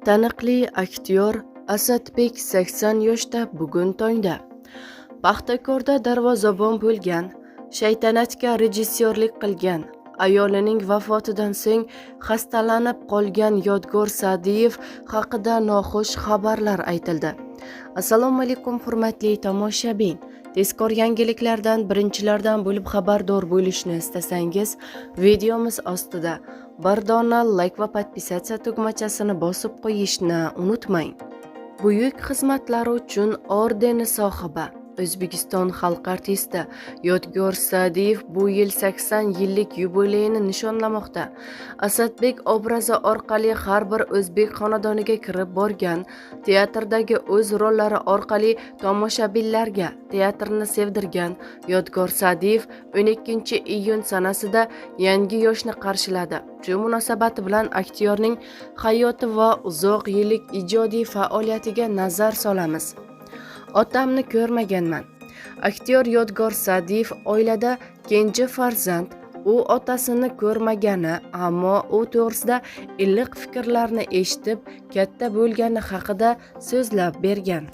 Taniqli aktyor Asadbek 80 yoshda bugun tongda Paxtakorda darvozabon bo'lgan, shaytanatga rejissyorlik qilgan, ayolining vafotidan so'ng xastalanib qolgan Yodgor Sa'diyev haqida noxush xabarlar aytildi. Assalomu alaykum hurmatli tomoshabin. Tezkor yangiliklardan birinchilardan bo'lib xabardor bo'lishni istasangiz, videomiz ostida bir dona like va podpisatsiya tugmachasini bosib qo'yishni unutmang. Buyuk xizmatlari uchun ordeni sohibi O'zbekiston xalq artisti Yodgor Sa'diyev bu yil 80 yillik yubileyini nishonlamoqda. Asadbek obrazi orqali har bir o'zbek xonadoniga kirib borgan, teatrdagi o'z rollari orqali tomoshabinlarga teatrni sevdirgan Yodgor Sa'diyev 12-iyun sanasida yangi yoshni qarshiladi. Shu munosabati bilan aktyorning hayoti va uzoq yillik ijodiy faoliyatiga nazar solamiz. Otamni ko'rmaganman. Aktyor Yodgor Sa'diyev oilada kenja farzand. U otasini ko'rmagani, ammo u to'g'risida iliq fikrlarni eshitib, katta bo'lgani haqida so'zlab bergan.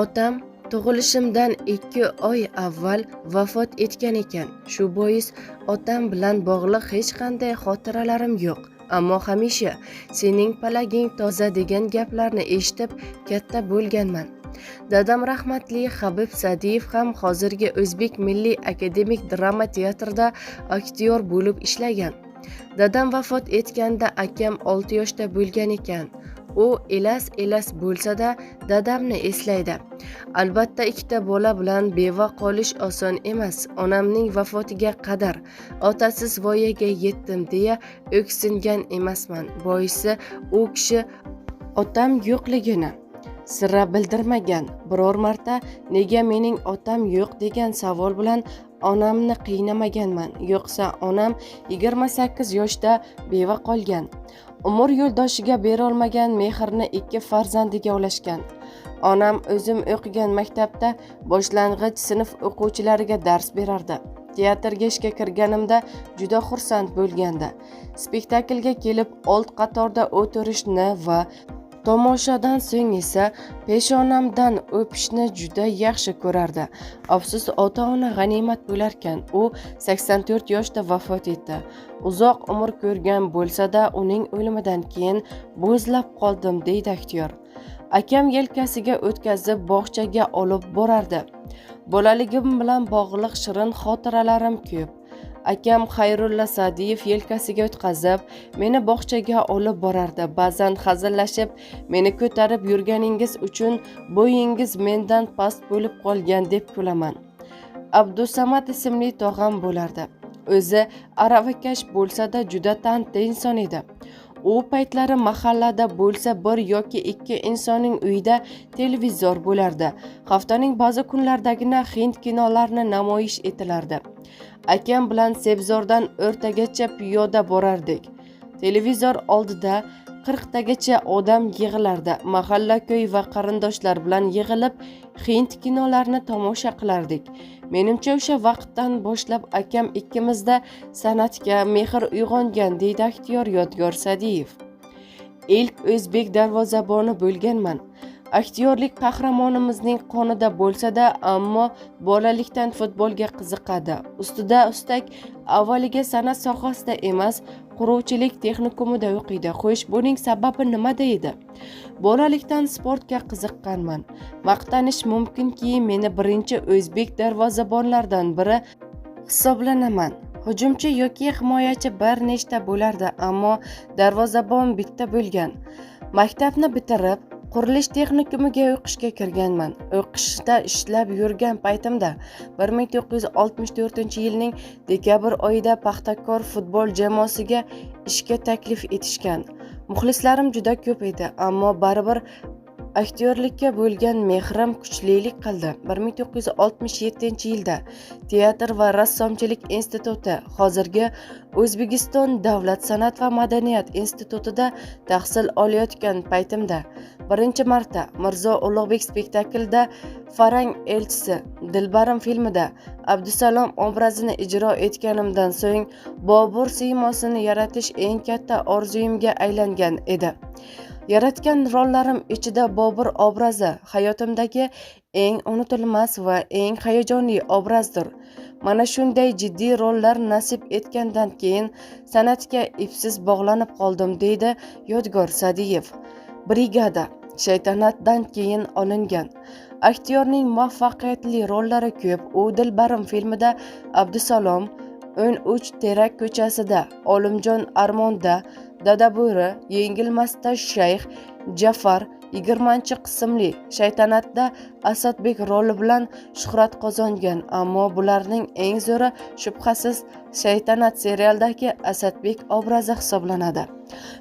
Otam tug'ilishimdan 2 oy avval vafot etgan ekan. Shu bois otam bilan bog'liq hech qanday xotiralarim yo'q. Ammo hamisha sening palaging toza degan gaplarni eshitib katta bo'lganman. Dadam rahmatli Habib Sa'diyev ham hozirgi O'zbek Milliy akademik drama teatrida aktyor bo'lib ishlagan. Dadam vafot etganda akam 6 yoshda bo'lgan ekan. U elas bo'lsa-da dadamni eslaydi. Albatta ikkita bola bilan beva qolish oson emas. Onamning vafotiga qadar otasiz voyaga yetdim deya o'ksingan emasman. Boisi u kishi otam yo'qligini sira bildirmagan. Biror marta nega mening otam yo'q degan savol bilan onamni qiynamaganman. Yo'qsa onam 28 yoshda beva qolgan. Umr yo'ldoshiga bera olmagan mehrni 2 farzandiga ulashgan. Onam o'zim o'qigan maktabda boshlang'ich sinf o'quvchilariga dars berardi. Teatrga ishga kirganimda juda xursand bo'lgandi. Spektaklga kelib old qatorda o'tirishni va tomoshadan so'ng esa peshonamdan o'pishni juda yaxshi ko'rardi. Afsus, ota-ona g'animat bo'larkan. U 84 yoshda vafot etdi. Uzoq umr ko'rgan bo'lsa-da, uning o'limidan keyin bo'zlab qoldim, deydi aktyor. Akam yelkasiga o'tkazib bog'chaga olib borardi. Bolaligim bilan bog'liq shirin xotiralarim ko'p. Akam Xayrulla Sa'diyev yelkasiga o'tkazib, meni bog'chaga olib borardi. Ba'zan hazillashib, meni ko'tarib yurganingiz uchun bo'yingiz mendan past bo'lib qolgan deb kulaman. Abdusamad ismli tog'am bo'lardi. O'zi aravakash bo'lsa-da juda tanti inson edi. U paytlari mahallada bo'lsa 1 yoki 2 insonning uyida televizor bo'lardi. Haftaning ba'zi kunlardagina hind kinolarini namoyish etilardi. Akam bilan Sebzordan O'rtagacha piyoda borardik. Televizor oldida 40 tagacha odam yig'ilardi. Mahalla ko'y va qarindoshlar bilan yig'ilib hind kinolarini tomosha qilardik. Menimcha o'sha vaqtdan boshlab akam ikkimizda san'atga mehr uyg'ongan, deydi aktyor Yodgor Sa'diyev. Ilk o'zbek darvozaboni bo'lganman. Aktyorlik qahramonimizning qonida bo'lsa-da, ammo bolalikdan futbolga qiziqadi. Ustida ustak avvaliga san'at sohasida emas, quruvchilik texnikumida o'qiydi. Xo'sh, buning sababi nimada edi? Bolalikdan sportga qiziqqanman. Maqtanish mumkinki, meni birinchi o'zbek darvozabonlardan biri hisoblanaman. Hujumchi yoki himoyachi bir nechta bo'lardi, ammo darvozabon bitta bo'lgan. Maktabni bitirib qurilish texnikumiga o'qishga kirganman. O'qishda ishlab yurgan paytimda 1964-yilning dekabr oyida Paxtakor futbol jamoasiga ishga taklif etishgan. Muxlislarim juda ko'p edi, ammo baribir aktyorlikka bo'lgan mehrim kuchlilik qildi. 1967-yilda Teatr va rassomchilik instituti, hozirgi O'zbekiston Davlat san'at va madaniyat institutida tahsil olayotgan paytimda birinchi marta Mirzo Ulug'bek spektaklida Farang elchisi, Dilbarim filmida Abdusalom obrazini ijro etganimdan so'ng Bobur siymosini yaratish eng katta orzuyimga aylangan edi. Yaratgan rollarim ichida Bobur obrazi hayotimdagi eng unutilmas va eng hayajonli obrazdir. Mana shunday jiddiy rollar nasib etgandan keyin san'atga ipsiz bog'lanib qoldim, deydi Yodgor Sa'diyev. Brigada Shaytanatdan keyin olingan. Aktyorning muvaffaqiyatli rollari ko'p. U Dilbarim filmida Abdusalom, 13 Terak ko'chasida, Olimjon Armonda, Dadabo'ri, Yengilmasda Shayx, Jafar, 20-qismli Shaytanatda Asadbek roli bilan shuhrat qozongan, ammo bularning eng zo'ri shubhasiz Shaytanat serialidagi Asadbek obrazi hisoblanadi.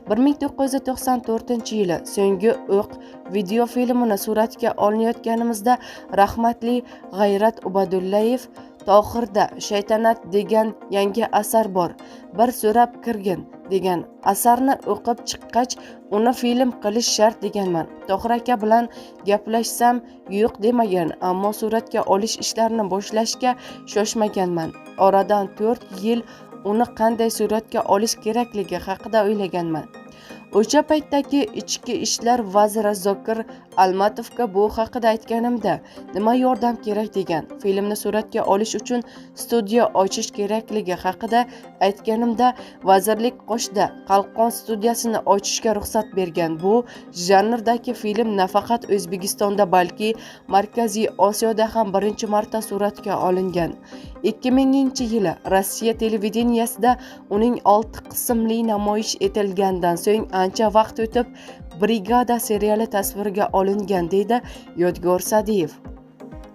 1994-yili So'nggi o'q videofilmini suratga olinayotganimizda rahmatli G'ayrat Ubadullayev Tohirda Shaytanat degan yangi asar bor, bir so'rab kirgin degan asarni o'qib chiqqach, uni film qilish shart deganman. Tohir aka bilan gaplashsam yo'q demagan, ammo suratga olish ishlarini boshlashga shoshmaganman. Oradan 4 yil uni qanday suratga olish kerakligi haqida o'ylaganman. O'sha paytdagi ichki ishlar vaziri Zokir Almatovga bu haqida aytganimda, nima yordam kerak degan. Filmni suratga olish uchun studiya ochish kerakligi haqida aytganimda, vazirlik qo'shda Qalqon studiyasini ochishga ruxsat bergan. Bu janrdagi film nafaqat O'zbekistonda, balki Markaziy Osiyoda ham birinchi marta suratga olingan. 2000-yili Rossiya televideniyasida uning 6 qismli namoyish etilgandan so'ng ancha vaqt o'tib Brigada seriali tasvirga olingan, deydi Yodgor Sa'diyev.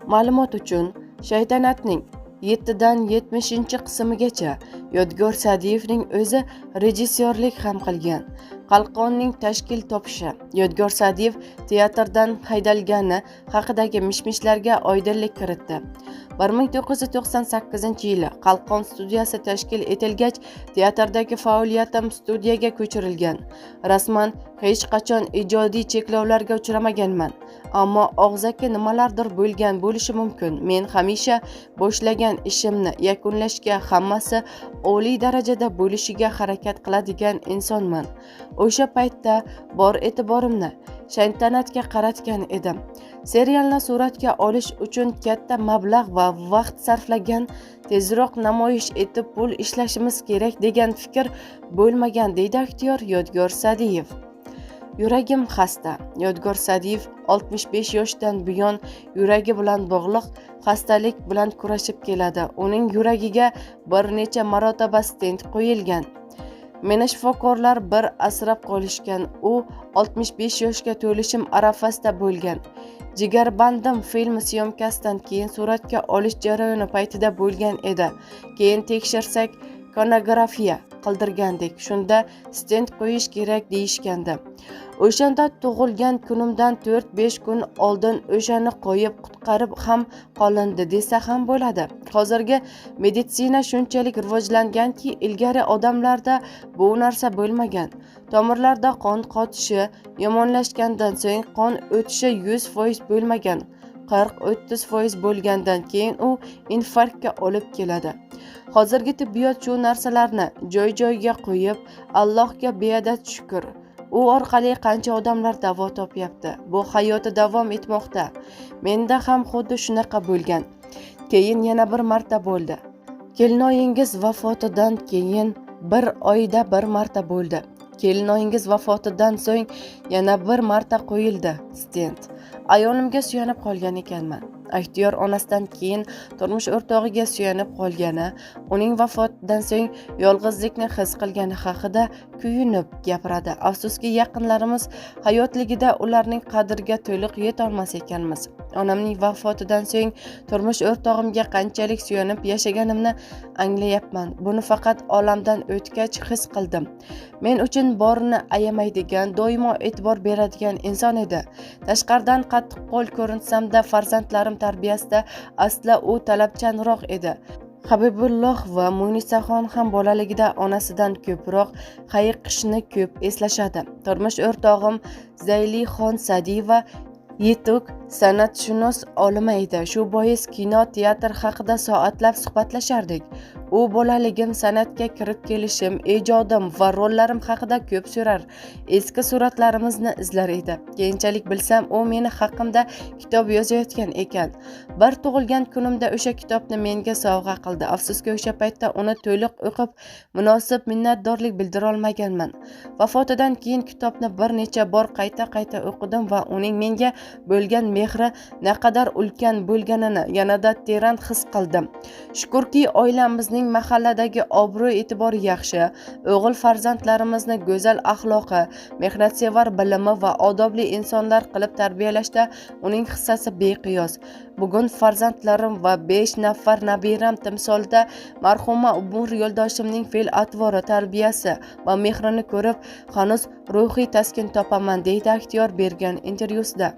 Ma'lumot uchun, Shaytanatning 7dan 70-qismigacha Yodgor Sa'diyevning o'zi rejissyorlik ham qilgan. Qalqonning tashkil topishi, Yodgor Sa'diyev teatrdan haydalgani haqidagi mishmishlarga oydinlik kiritdi. 1998-yili Qalqon studiyasi tashkil etilgach, teatrdagi faoliyatim studiyaga ko'chirilgan. Rasman hech qachon ijodiy cheklovlarga uchramaganman, ammo og'zaki nimalardir bo'lgan bo'lishi mumkin. Men hamisha boshlagan ishimni yakunlashga, hammasi oliy darajada bo'lishiga harakat qiladigan insonman. O'sha paytda bor e'tiborimni Shaytanatga qaratgan edim. Serialni suratga olish uchun katta mablag' va vaqt sarflagan, tezroq namoyish etib pul ishlashimiz kerak degan fikr bo'lmagan, deydi aktyor Yodgor Sa'diyev. Yuragim xasta. Yodgor Sa'diyev 65 yoshdan buyon yuragi bilan bog'liq xastalik bilan kurashib keladi. Uning yuragiga bir necha marotaba stent qo'yilgan. Meni shifokorlar bir asrab qolishgan. U 65 yoshga to'lishim arafasida bo'lgan. Jigarbandim film syomkasidan keyin suratga olish jarayoni paytida bo'lgan edi. Keyin tekshirsak, konografiya qildirgandik. Shunda stent qo'yish kerak deyishgandi. O'shanda tug'ilgan kunimdan 4-5 kun oldin o'shani qo'yib qutqarib ham qolindi desa ham bo'ladi. Hozirgi meditsina shunchalik rivojlanganki, ilgari odamlarda bu narsa bo'lmagan. Tomirlarda qon qotishi yomonlashgandan so'ng qon o'tishi 100% bo'lmagan. 40-30% bo'lgandan keyin u infarktga olib keladi. Hozirgi tibbiyot shu narsalarni joy-joyiga qo'yib, Allohga beadad shukr. U orqali qancha odamlar davo topyapti. Bu hayoti davom etmoqda. Menda ham xuddi shunaqa bo'lgan. Keyin yana bir marta bo'ldi. Kelinoyingiz vafotidan keyin bir oyda bir marta bo'ldi. Kelinoyingiz vafotidan so'ng yana bir marta qo'yildi stent. Ayolimga suyanib qolgan ekanman. Aktyor onasidan keyin turmush o'rtog'iga suyanib qolgani, uning vafotidan so'ng yolg'izlikni his qilgani haqida kuyunib gapiradi. Afsuski, yaqinlarimiz hayotligida ularning qadriga to'liq yetolmas ekanmiz. Onamning vafotidan so'ng turmush o'rtog'imga qanchalik suyanib yashaganimni anglayapman. Buni faqat olamdan o'tgach his qildim. Men uchun borini ayamaydigan, doimo e'tibor beradigan inson edi. Tashqaridan qattiq qo'l ko'rinsam-da, farzandlarim tarbiyasida asla u talabchanroq edi. Habibulloh va Munisaxon ham bolaligida onasidan ko'proq hayiqishni ko'p eslashadi. Turmush o'rtog'im Zaylixon Sa'diyeva yetuk san'atshunos olima edi. Shu bois kino, teatr haqida soatlab suhbatlashardik. u bolaligim, san'atga kirib kelishim, ijodim va rollarim haqida ko'p so'rar, eski suratlarimizni izlar edi. Keyinchalik bilsam, u meni haqimda kitob yozayotgan ekan. Bir tug'ilgan kunimda o'sha kitobni menga sovg'a qildi. Afsuski, o'sha paytda uni to'liq o'qib, munosib minnatdorlik bildira olmaganman. Vafotidan keyin kitobni bir necha bor qayta o'qidim va uning menga bo'lgan mehri naqadar ulkan bo'lganini yanada teran his qildim. Shukrki, oilamizning mahalladagi obro'-e'tibori yaxshi, o'g'il farzandlarimizni go'zal axloqi, mehnatsevar bilimi va odobli insonlar qilib tarbiyalashda uning hissasi beqiyos. Bugun farzandlarim va 5 nafar nabiram timsolida marhuma umr yo'ldoshimning fe'l-atvori, tarbiyasi va mehrini ko'rib, hanuz ruhiy taskin topaman, deydi aktyor bergan intervyusida.